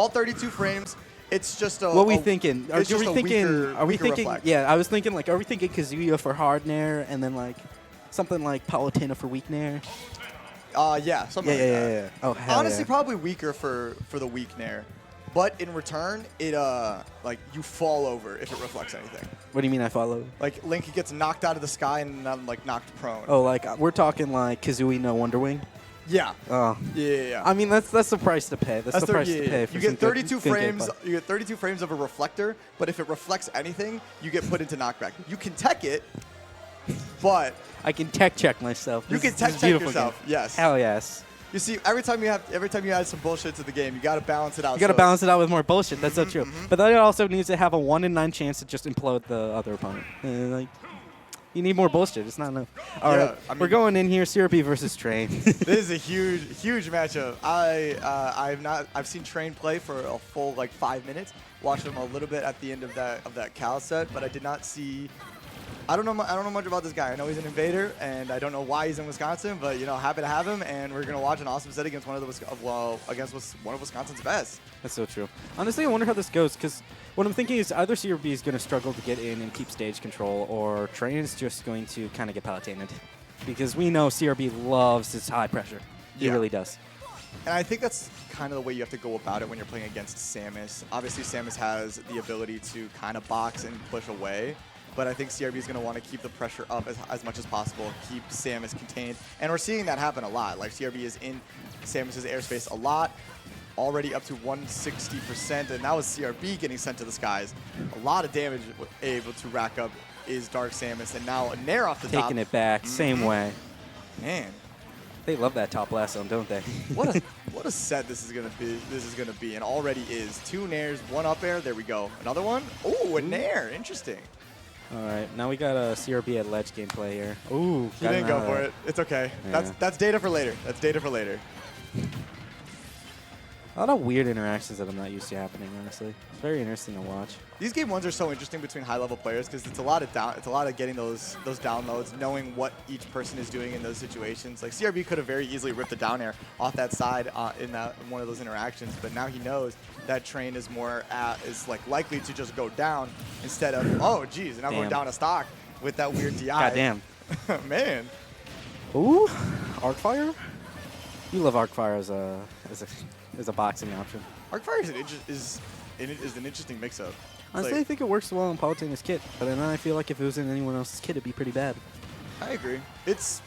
all 32 frames. It's just a. What are we thinking? Are we thinking? Reflex. Yeah, I was thinking like, are we thinking Kazuya for hard nair and then like something like Palutena for weak nair? Yeah, something like that. Yeah. Oh, hell honestly, yeah. probably weaker for the weak nair, but in return, it like you fall over if it reflects anything. What do you mean I follow? Like Link gets knocked out of the sky and like knocked prone. Oh, like we're talking like Kazooie no Wonder Wing. Yeah. Oh. Yeah. I mean, that's the price to pay. That's the price to pay. For you get 32 good frames. gameplay. You get 32 frames of a reflector, but if it reflects anything, you get put into knockback. You can tech it, but I can tech check myself. you can tech check yourself. Game. Yes. Hell yes. You see, every time you add some bullshit to the game, you got to balance it out. You got to balance it out with more bullshit. That's so true. But then it also needs to have a 1 in 9 chance to just implode the other opponent. Like, you need more bullshit. It's not enough. All right, I mean, we're going in here. CRB versus Train. This is a huge matchup. I've seen Train play for a full like 5 minutes. Watched him a little bit at the end of that Cal set, but I did not see. I don't know much about this guy. I know he's an invader, and I don't know why he's in Wisconsin, but happy to have him. And we're gonna watch an awesome set against one of Wisconsin's best. That's so true. Honestly, I wonder how this goes, because what I'm thinking is either CRB is going to struggle to get in and keep stage control, or Train is just going to kind of get Palutenaed. Because we know CRB loves his high pressure. He really does. And I think that's kind of the way you have to go about it when you're playing against Samus. Obviously, Samus has the ability to kind of box and push away. But I think CRB is going to want to keep the pressure up as much as possible, keep Samus contained. And we're seeing that happen a lot. Like, CRB is in Samus's airspace a lot, already up to 160%. And that was CRB getting sent to the skies. A lot of damage able to rack up is Dark Samus. And now a Nair off the top. Taking it back, same way. Man. They love that top blast zone, don't they? What a set this is gonna be, and already is. 2 Nairs, 1 up air. There we go. Another one. Oh, a Nair. Interesting. All right, now we got a CRB at ledge gameplay here. Ooh, he didn't go for it. It's okay. Yeah. That's data for later. That's data for later. A lot of weird interactions that I'm not used to happening, honestly. It's very interesting to watch. These game ones are so interesting between high-level players because it's a lot of getting those downloads, knowing what each person is doing in those situations. Like CRB could have very easily ripped the down air off that side in one of those interactions, but now he knows that Train is like likely to just go down instead of and now going down a stock with that weird DI. Goddamn. Man. Ooh, Arcfire. You love Arcfire as a boxing option. Arcfire is an interesting mix-up. Honestly, I think it works well in Palutena's kit, but then I feel like if it was in anyone else's kit, it'd be pretty bad. I agree. It's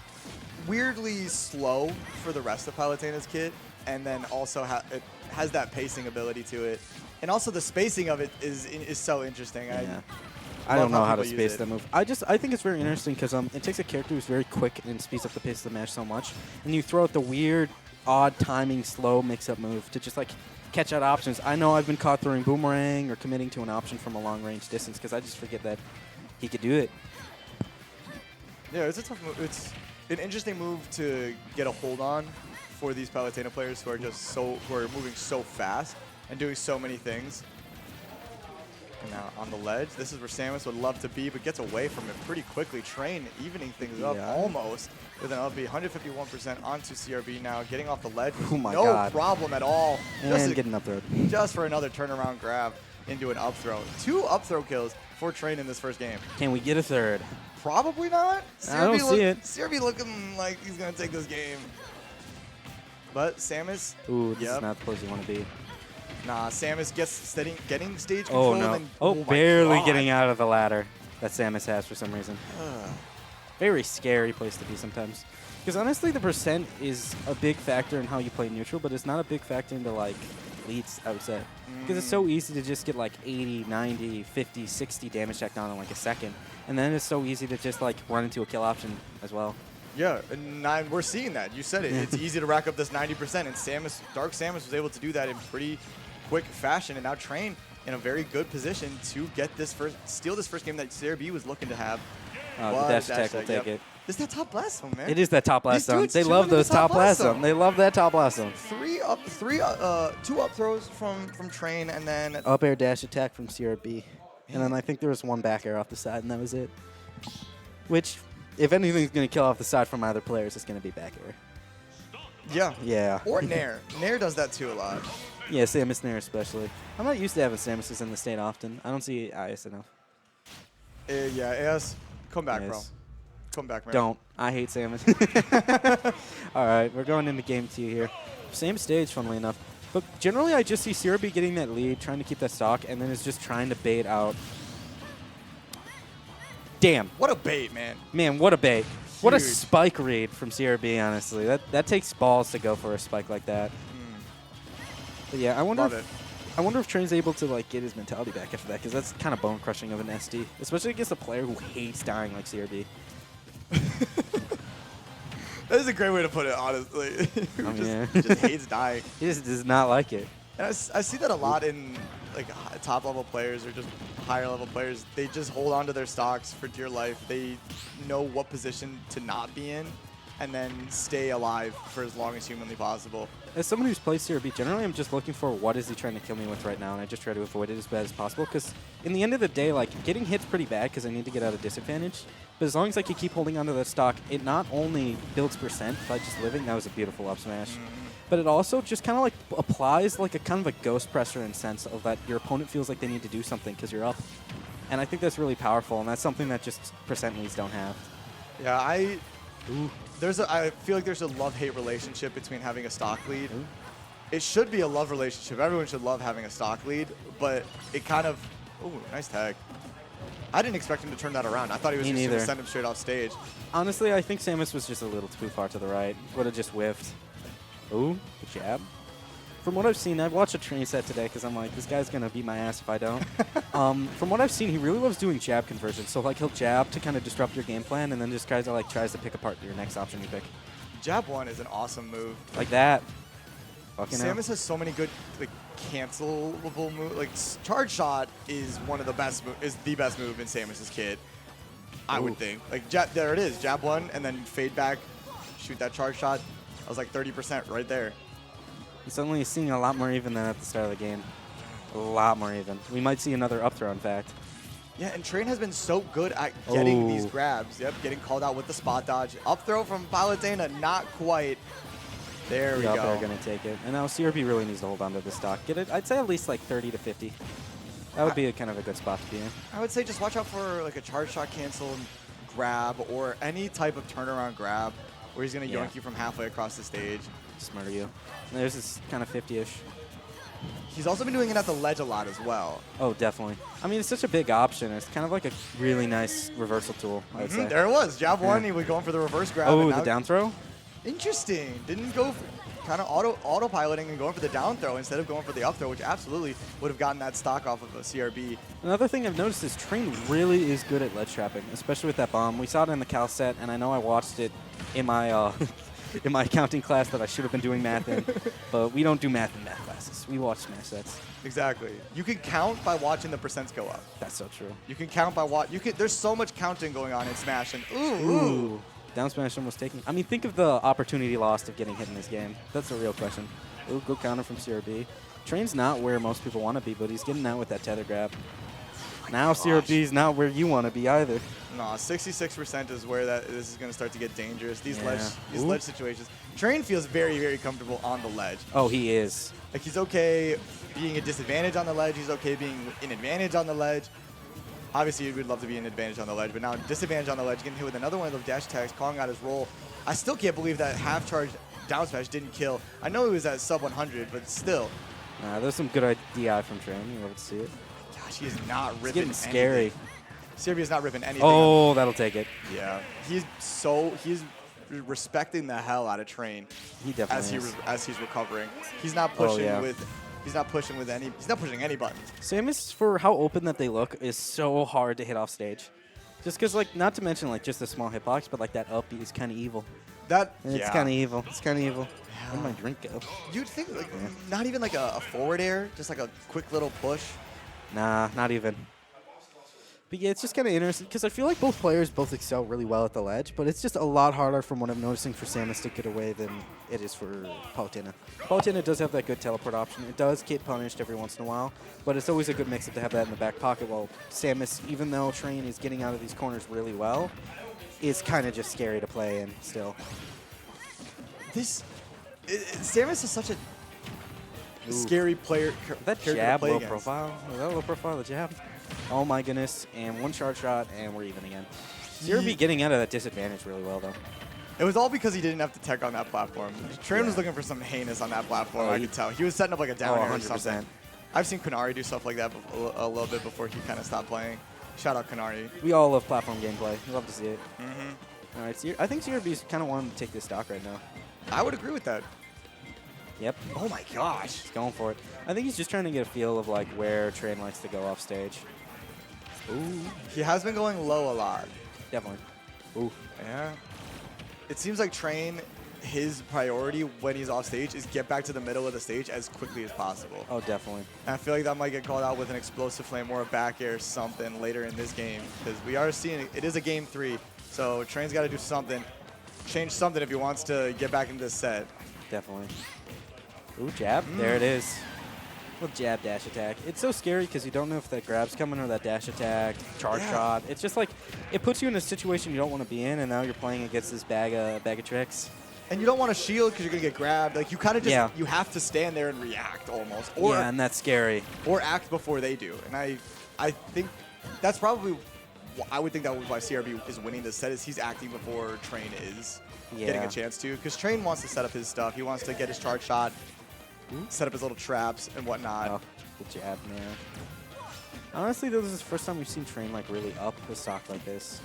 weirdly slow for the rest of Palutena's kit, and then also it has that pacing ability to it, and also the spacing of it is so interesting. Yeah. I don't know how to space that move. I think it's very interesting because it takes a character who's very quick and speeds up the pace of the match so much, and you throw out the weird, odd timing, slow mix-up move to just like catch out options. I know I've been caught throwing boomerang or committing to an option from a long-range distance because I just forget that he could do it. Yeah, it's a tough move. It's an interesting move to get a hold on for these Palutena players who are moving so fast and doing so many things. And now on the ledge, this is where Samus would love to be, but gets away from it pretty quickly. Train evening things up almost with an LB, 151% onto CRB now, getting off the ledge. Oh my no God. problem at all. And getting up throw. Just for another turnaround grab into an up throw. 2 up throw kills for Train in this first game. Can we get a third? Probably not. I don't see it. CRB looking like he's going to take this game. But Samus. Ooh, this is not the place you want to be. Nah, Samus getting stage control. Oh, no. And then, barely getting out of the ladder that Samus has for some reason. Very scary place to be sometimes. Because honestly, the percent is a big factor in how you play neutral, but it's not a big factor into like leads, I would say. Because it's so easy to just get like 80, 90, 50, 60 damage check down in like a second. And then it's so easy to just like run into a kill option as well. Yeah, and we're seeing that. You said it. It's easy to rack up this 90%, and Dark Samus was able to do that in pretty quick fashion, and now Train in a very good position to get steal this first game that CRB was looking to have. The dash attack will take it. It's that top blast zone, man. It is that top blast zone. They love those top blast zone. They love that top blast zone. 2 up throws from Train, and then up air dash attack from CRB, and then I think there was 1 back air off the side, and that was it. Which, if anything's going to kill off the side from either players, it's going to be back air. Yeah. Yeah. Or Nair. Nair does that too a lot. Yeah, Samus Nair especially. I'm not used to having Samuses in the state often. I don't see IS enough. Yeah, AS, come back, bro. Yes. Come back, man. Don't. I hate Samus. All right, we're going into game 2 here. Same stage, funnily enough. But generally, I just see CRB getting that lead, trying to keep that stock, and then is just trying to bait out. Damn. What a bait, man. Man, what a bait. What a Huge. spike read from CRB, honestly. That takes balls to go for a spike like that. But yeah, I wonder Love if, it. I wonder if Train's able to like get his mentality back after that, because that's kind of bone crushing of an SD, especially against a player who hates dying like CRB. That is a great way to put it, honestly. Yeah. just hates dying. He just does not like it. And I see that a lot in like top level players or just higher level players. They just hold on to their stocks for dear life. They know what position to not be in, and then stay alive for as long as humanly possible. As someone who's played CRB, generally I'm just looking for what is he trying to kill me with right now, and I just try to avoid it as bad as possible, because in the end of the day, like, getting hit's pretty bad because I need to get out of disadvantage, but as long as I can keep holding onto that stock, it not only builds percent by just living, that was a beautiful up smash, but it also just kind of like applies like a kind of a ghost pressure in sense of that your opponent feels like they need to do something because you're up, and I think that's really powerful, and that's something that just percent leads don't have. Yeah, I feel like there's a love-hate relationship between having a stock lead. It should be a love relationship. Everyone should love having a stock lead, but it kind of... Ooh, nice tag. I didn't expect him to turn that around. I thought he was just going to send him straight off stage. Honestly, I think Samus was just a little too far to the right. Would have just whiffed. Ooh, good jab. From what I've seen, I've watched a train set today because I'm like, this guy's going to beat my ass if I don't. From what I've seen, he really loves doing jab conversions. So like he'll jab to kind of disrupt your game plan, and then just tries to pick apart your next option you pick. Jab 1 is an awesome move. Like that. Fucking Samus has so many good like cancelable moves. Like charge shot is one of the best is the best move in Samus's kit. I would think. Like there it is, jab 1, and then fade back, shoot that charge shot. I was like 30% right there. Suddenly seeing a lot more even than at the start of the game. A lot more even. We might see another up throw, in fact. Yeah, and Train has been so good at getting these grabs. Yep, getting called out with the spot dodge. Up throw from Palutena, not quite. There we go. They're going to take it. And now CRB really needs to hold on to the stock. Get it? I'd say at least like 30 to 50. That would be kind of a good spot to be in. I would say just watch out for like a charge shot cancel grab or any type of turnaround grab where he's going to yoink you from halfway across the stage. Smarter you. And there's this kind of 50-ish. He's also been doing it at the ledge a lot as well. Oh, definitely. I mean, it's such a big option. It's kind of like a really nice reversal tool, I would say. There it was. Jab 1, he was going for the reverse grab. Oh, the down throw? Interesting. Didn't go for kind of autopiloting and going for the down throw instead of going for the up throw, which absolutely would have gotten that stock off of a CRB. Another thing I've noticed is Train really is good at ledge trapping, especially with that bomb. We saw it in the Cal set, and I know I watched it in my in my accounting class that I should have been doing math in, but we don't do math in math classes. We watch smash sets. Exactly. You can count by watching the percents go up. That's so true. You can count by there's so much counting going on in Smash, and ooh. Down smash almost taking. I mean, think of the opportunity lost of getting hit in this game. That's a real question. Ooh, good counter from CRB. Train's not where most people want to be, but he's getting out with that tether grab. Now CRB's not where you want to be either. No, 66% is where this is going to start to get dangerous. These ledge situations. Train feels very, very comfortable on the ledge. Oh, he is. Like he's okay being a disadvantage on the ledge. He's okay being an advantage on the ledge. Obviously, we'd love to be an advantage on the ledge, but now disadvantage on the ledge, getting hit with another one of those dash attacks, calling out his roll. I still can't believe that half charge down smash didn't kill. I know he was at sub 100, but still. There's some good DI from Train. You love to see it. Gosh, he is not ripping It's getting scary. anything. CRB is not ripping anything. Oh, that'll take it. Yeah. He's respecting the hell out of Train. He definitely as he's recovering. He's not pushing He's not pushing any buttons. Samus, for how open that they look, is so hard to hit off stage. Just because, like, not to mention, like, just a small hitbox, but, like, that up is kind of evil. It's kind of evil. It's kind of evil. Yeah. Where'd my drink go? You'd think, like, not even, like, a forward air, just, like, a quick little push. Nah, not even. But yeah, it's just kind of interesting because I feel like both players both excel really well at the ledge, but it's just a lot harder from what I'm noticing for Samus to get away than it is for Palutena. Palutena does have that good teleport option. It does get punished every once in a while, but it's always a good mix-up to have that in the back pocket, while Samus, even though Train is getting out of these corners really well, is kind of just scary to play in still. Samus is such a scary player. That character to jab play low against. profile. Was that low profile, the jab? Oh my goodness. And one charge shot, and we're even again. CRB getting out of that disadvantage really well, though. It was all because he didn't have to tech on that platform. Train was Yeah. looking for something heinous on that platform, Oh, I could tell. He was setting up like a down air or 100%. something. I've seen Kunari do stuff like that a little bit before he kind of stopped playing. Shout out Kunari. We all love platform gameplay. We love to see it. Mm-hmm. All right, I think CRB's kind of wanting to take this stock right now. I would agree with that. Yep. Oh my gosh. He's going for it. I think he's just trying to get a feel of like where Train likes to go off stage. Ooh. He has been going low a lot. Definitely. Ooh. Yeah. It seems like Train, his priority when he's off stage is get back to the middle of the stage as quickly as possible. Oh, definitely. And I feel like that might get called out with an explosive flame or a back air something later in this game, because we are seeing it is a game 3, so Train's got to do something, change something if he wants to get back into this set. Definitely. Ooh, jab. There it is. Little jab dash attack. It's so scary because you don't know if that grab's coming or that dash attack, charge shot. It's just like, it puts you in a situation you don't want to be in, and now you're playing against this bag of tricks. And you don't want to shield because you're going to get grabbed. Like, you kind of just, Yeah. you have to stand there and react almost. Or, Yeah, and that's scary. or act before they do. And I think that's probably, I would think that was why CRB is winning this set, is he's acting before Train is getting a chance to. Because Train wants to set up his stuff. He wants to get his charge shot, set up his little traps and whatnot. Oh, the jab, man. Honestly, this is the first time we've seen Train like really up the stock like this.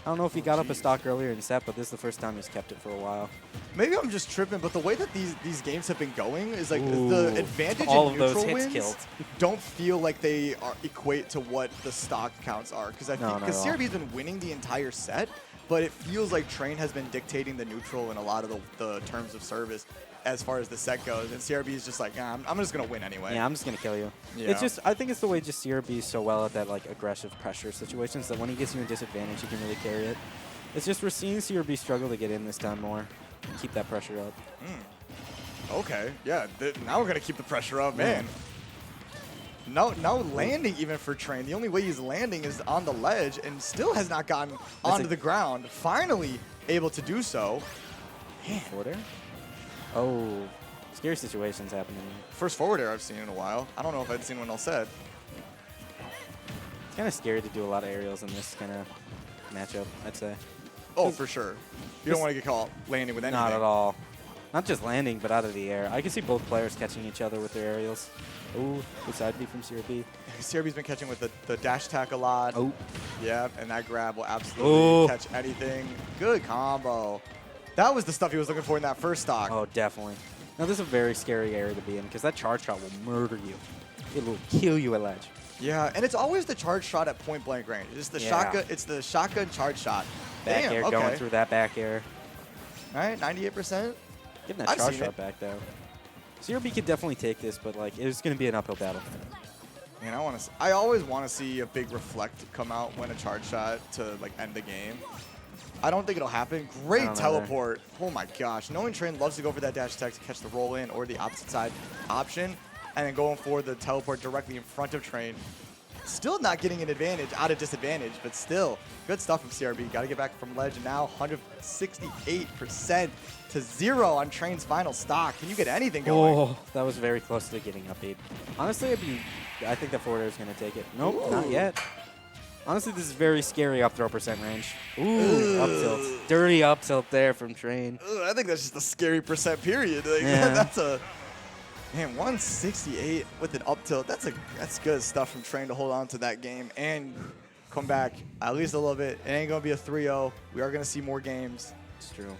I don't know if he got up a stock earlier in the set, but this is the first time he's kept it for a while. Maybe I'm just tripping, but the way that these games have been going is like Ooh, the advantage all in of those neutral hits wins killed. don't feel like they equate to what the stock counts are. Because not at all. CRB's been winning the entire set, but it feels like Train has been dictating the neutral in a lot of the terms of service as far as the set goes. And CRB is just like, nah, I'm just going to win anyway. Yeah, I'm just going to kill you. Yeah. It's just, I think it's the way just CRB is so well at that like aggressive pressure situations that when he gets you in disadvantage, he can really carry it. It's just we're seeing CRB struggle to get in this time more and keep that pressure up. Okay, yeah, now we're going to keep the pressure up, man. No landing even for Train. The only way he's landing is on the ledge and still has not gotten onto the ground. Finally able to do so. Man. Forward air? Oh, scary situations happening. First forward air I've seen in a while. I don't know if I'd seen one else said. It's kind of scary to do a lot of aerials in this kind of matchup, I'd say. Oh, for sure. You don't want to get caught landing with anything. Not at all. Not just landing, but out of the air. I can see both players catching each other with their aerials. Ooh, good side B from CRB. CRB's been catching with the dash attack a lot. Oh. Yeah, and that grab will absolutely catch anything. Good combo. That was the stuff he was looking for in that first stock. Oh, definitely. Now, this is a very scary area to be in because that charge shot will murder you. It will kill you at ledge. Yeah, and it's always the charge shot at point blank range. It's the shotgun. It's the shotgun charge shot. Back Damn, air okay. going through that back air. All right, 98%. Give him that charge shot back, though. CRB could definitely take this, but like it's going to be an uphill battle. Man, I always want to see a big reflect come out when a charge shot to like end the game. I don't think it'll happen. Great teleport. Oh my gosh. Knowing Train loves to go for that dash attack to catch the roll in or the opposite side option, and then going for the teleport directly in front of Train. Still not getting an advantage out of disadvantage, but still good stuff from CRB. Got to get back from ledge, and now 168% to 0 on Train's final stock. Can you get anything going? Oh, that was very close to getting up beat. Honestly, I think the forward air is going to take it. Nope, not yet. Honestly, this is very scary up throw percent range. Ooh, up tilt. Dirty up tilt there from Train. I think that's just a scary percent period. Like, Yeah. That's a... Man, 168 with an up tilt. That's good stuff from Train to hold on to that game and come back at least a little bit. It ain't going to be a 3-0. We are going to see more games. It's true.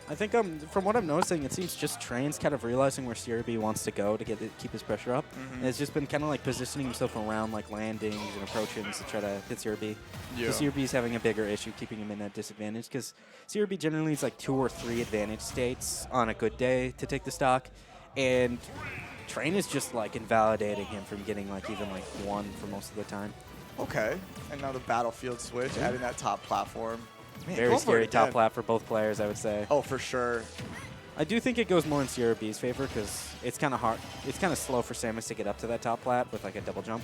I think from what I'm noticing, it seems just Train's kind of realizing where CRB wants to go to keep his pressure up. And it's just been kind of like positioning himself around like landings and approaches to try to hit CRB. Yeah. So CRB's having a bigger issue keeping him in that disadvantage because CRB generally needs like 2 or 3 advantage states on a good day to take the stock. And Train is just like invalidating him from getting like even like 1 for most of the time. Okay. And now the battlefield switch, adding that top platform. Man, Very going for it scary top again. plat for both players, I would say. Oh, for sure. I do think it goes more in CRB's favor because it's kind of hard. It's kind of slow for Samus to get up to that top plat with like a double jump.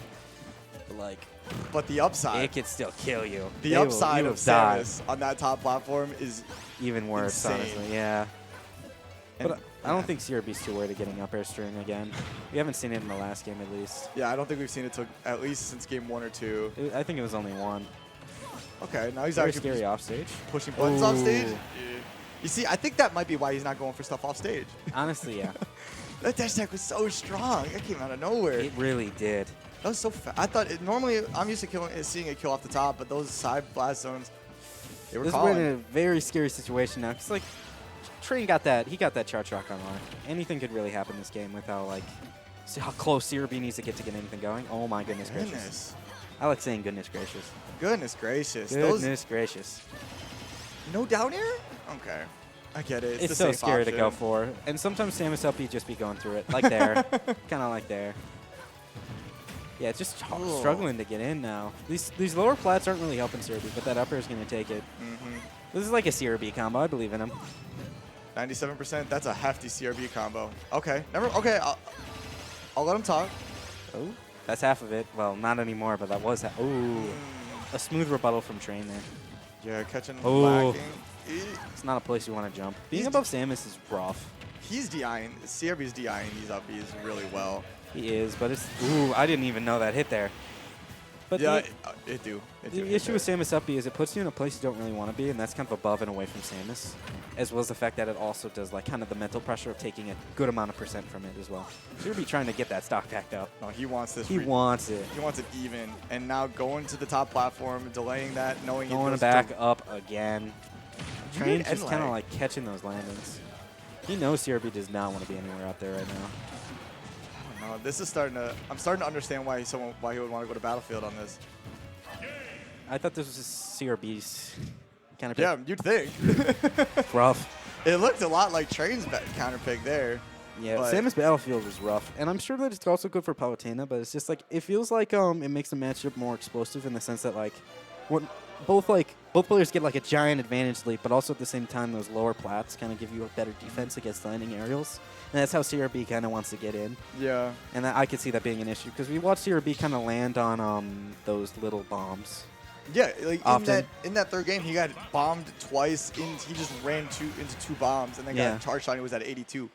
But the upside. It could still kill you. The upside of Samus on that top platform is even worse, insane. honestly. Yeah. And But I don't think CRB's too worried of getting up air string again. We haven't seen it in the last game, at least. Yeah, I don't think we've seen it till at least since game 1 or 2. I think it was only one. Okay, now he's Very actually scary off stage. pushing buttons off stage. Ooh. You see, I think that might be why he's not going for stuff off stage. Honestly, yeah. That dash attack was so strong. It came out of nowhere. It really did. That was so fast. I thought normally I'm used to seeing it kill off the top, but those side blast zones, they were We're in a very scary situation now. Cause like, Train got that. He got that charge rock on lock. Anything could really happen this game with how see how close CRB needs to get anything going. Oh my goodness gracious. I like saying goodness gracious. Goodness gracious. Goodness gracious. No down air? Okay. I get it. It's so scary to go for. And sometimes Samus up, you just be going through it. Like there. Kind of like there. Yeah, it's just struggling to get in now. These lower plats aren't really helping CRB, but that up air is going to take it. This is like a CRB combo. I believe in him. 97%. That's a hefty CRB combo. Okay. Okay. I'll let him talk. Oh, that's half of it. Well, not anymore, but that was a smooth rebuttal from Train there. Yeah, catching, Oh. lacking. It's not a place you want to jump. Being above Samus is rough. He's DIing. CRB's DIing these upbeats really well. He is, but it's... Ooh, I didn't even know that hit there. But yeah, the issue with Samus up B is it puts you in a place you don't really want to be, and that's kind of above and away from Samus, as well as the fact that it also does like kind of the mental pressure of taking a good amount of percent from it as well. You'll be trying to get that stock back up. No, he wants this. He wants it. He wants it even, and now going to the top platform, delaying that, knowing going back up again. Train's just kind of like catching those landings. He knows CRB does not want to be anywhere out there right now. No, this is starting to. I'm starting to understand why he would want to go to Battlefield on this. I thought this was just CRB's kind of. Yeah, you'd think. Rough. It looked a lot like Train's counter pick there. Yeah, Samus Battlefield was rough, and I'm sure that it's also good for Palutena, but it's just like it feels like it makes the matchup more explosive in the sense that like, both players get like a giant advantage lead, but also at the same time those lower plats kind of give you a better defense against landing aerials. And that's how CRB kind of wants to get in. Yeah. And I could see that being an issue because we watched CRB kind of land on those little bombs. Yeah, like in that third game, he got bombed twice. He just ran into two bombs and then got a charge shot. And he was at 82.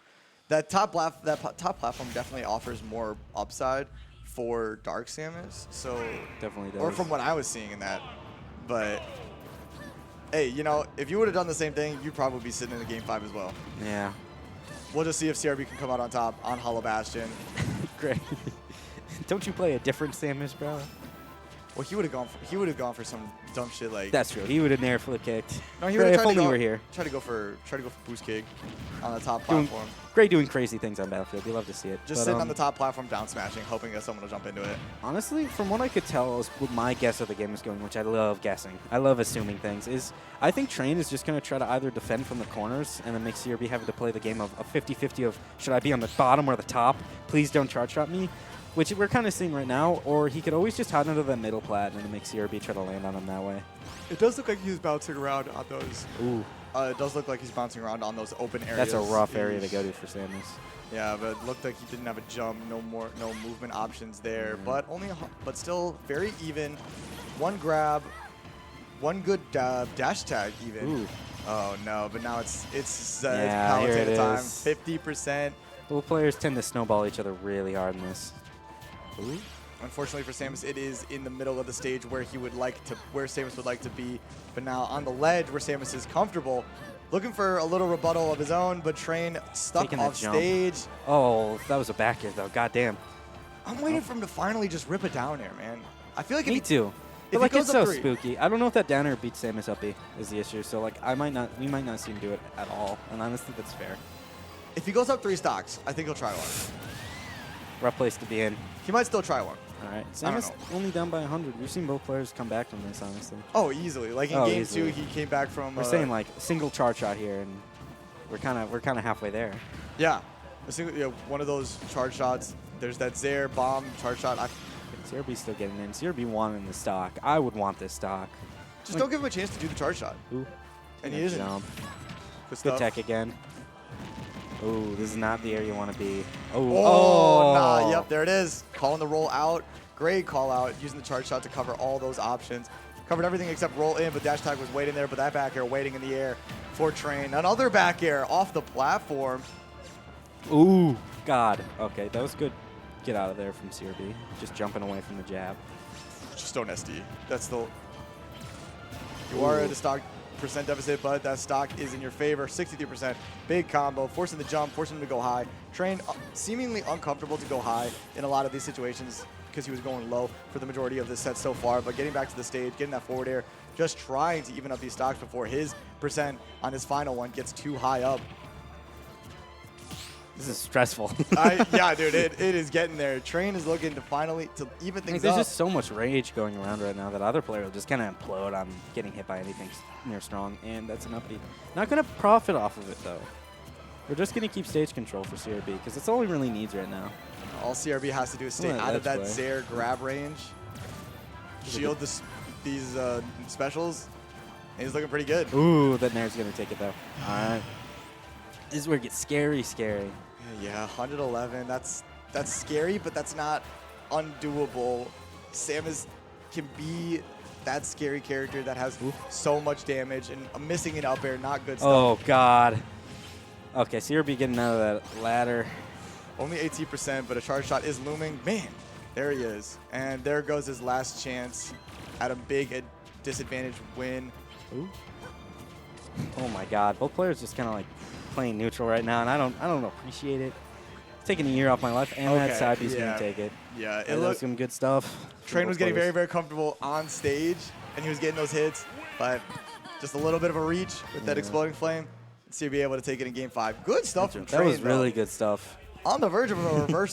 That top platform definitely offers more upside for Dark Samus. So definitely does. Or from what I was seeing in that, but. Hey, you know, if you would have done the same thing, you'd probably be sitting in the game 5 as well. Yeah. We'll just see if CRB can come out on top on Hollow Bastion. Great. Don't you play a different Samus, bro? Well, he would have gone for some dumb shit like. That's true. He would have nair flip kicked. No, he would have tried to go. Were here. Try to go for boost kick on the top platform. Great doing crazy things on Battlefield. You love to see it. Just sitting on the top platform, down smashing, hoping that someone will jump into it. Honestly, from what I could tell, is what my guess of the game is going, which I love guessing. I love assuming things. Is I think Train is just going to try to either defend from the corners and then make CRB having to play the game of a 50-50 of should I be on the bottom or the top? Please don't charge shot me. Which we're kind of seeing right now, or he could always just hide under the middle plat and then make CRB try to land on him that way. It does look like he's bouncing around on those. Ooh. It does look like he's bouncing around on those open areas. That's a rough area to go to for Samus. Yeah, but it looked like he didn't have a jump, no movement options there, but still very even. One grab, one good dash tag even. Ooh. Oh no, but now it's Palutena time. 50%. Both players tend to snowball each other really hard in this. Ooh. Unfortunately for Samus, it is in the middle of the stage where Samus would like to be, but now on the ledge where Samus is comfortable, looking for a little rebuttal of his own, but Train stuck off stage. Oh, that was a back air though. Goddamn. I'm waiting for him to finally just rip it down there, man. I feel like Me too. But like it's so spooky. I don't know if that down air beats Samus up B is the issue. So like we might not see him do it at all. And honestly, that's fair. If he goes up 3 stocks, I think he'll try one. Rough place to be in. He might still try one. All right. Samus only down by 100. We've seen both players come back from this, honestly. Oh, easily. Like in game 2, he came back from. We're saying like single charge shot here, and we're kind of halfway there. Yeah, one of those charge shots. There's that Zaire bomb charge shot. CRB's still getting in. CRB wanting the stock. I would want this stock. Just don't give him a chance to do the charge shot. Ooh. And he isn't. Jump. Good tech again. Oh, this is not the area you want to be. Oh, nah, yep, there it is. Calling the roll out. Great call out, using the charge shot to cover all those options. Covered everything except roll in, but dash tag was waiting there, but that back air waiting in the air for Train. Another back air off the platform. Ooh, God. Okay, that was good. Get out of there from CRB. Just jumping away from the jab. Just don't SD. That's the... You are at a stock percent deficit, but that stock is in your favor. 63%. Big combo. Forcing the jump, forcing him to go high. Train seemingly uncomfortable to go high in a lot of these situations because he was going low for the majority of this set so far. But getting back to the stage, getting that forward air, just trying to even up these stocks before his percent on his final one gets too high up. This is stressful. Yeah, dude, it is getting there. Train is looking to finally to even things There's up. just so much rage going around right now that other player will just kind of implode on getting hit by anything near strong, and that's an upbeat. Not going to profit off of it, though. We're just going to keep stage control for CRB, because that's all he really needs right now. All CRB has to do is stay out of that Zair grab range, shield these specials, and he's looking pretty good. Ooh, that Nair's going to take it, though. All right. This is where it gets scary. Yeah, 111. That's scary, but that's not undoable. Samus can be that scary character that has so much damage, and missing an up air, not good stuff. Oh, God. Okay, CRB getting out of that ladder. Only 18%, but a charge shot is looming. Man, there he is. And there goes his last chance at a big disadvantage win. Ooh. Oh, my God. Both players just kind of like playing neutral right now, and I don't appreciate it. It's taking a year off my life, and that side B's going to take it. Yeah, it was some good stuff. Train was getting very, very comfortable on stage, and he was getting those hits, but just a little bit of a reach with that exploding flame. CRB able to take it in Game 5. Good stuff from Train. That was really good stuff. On the verge of a reverse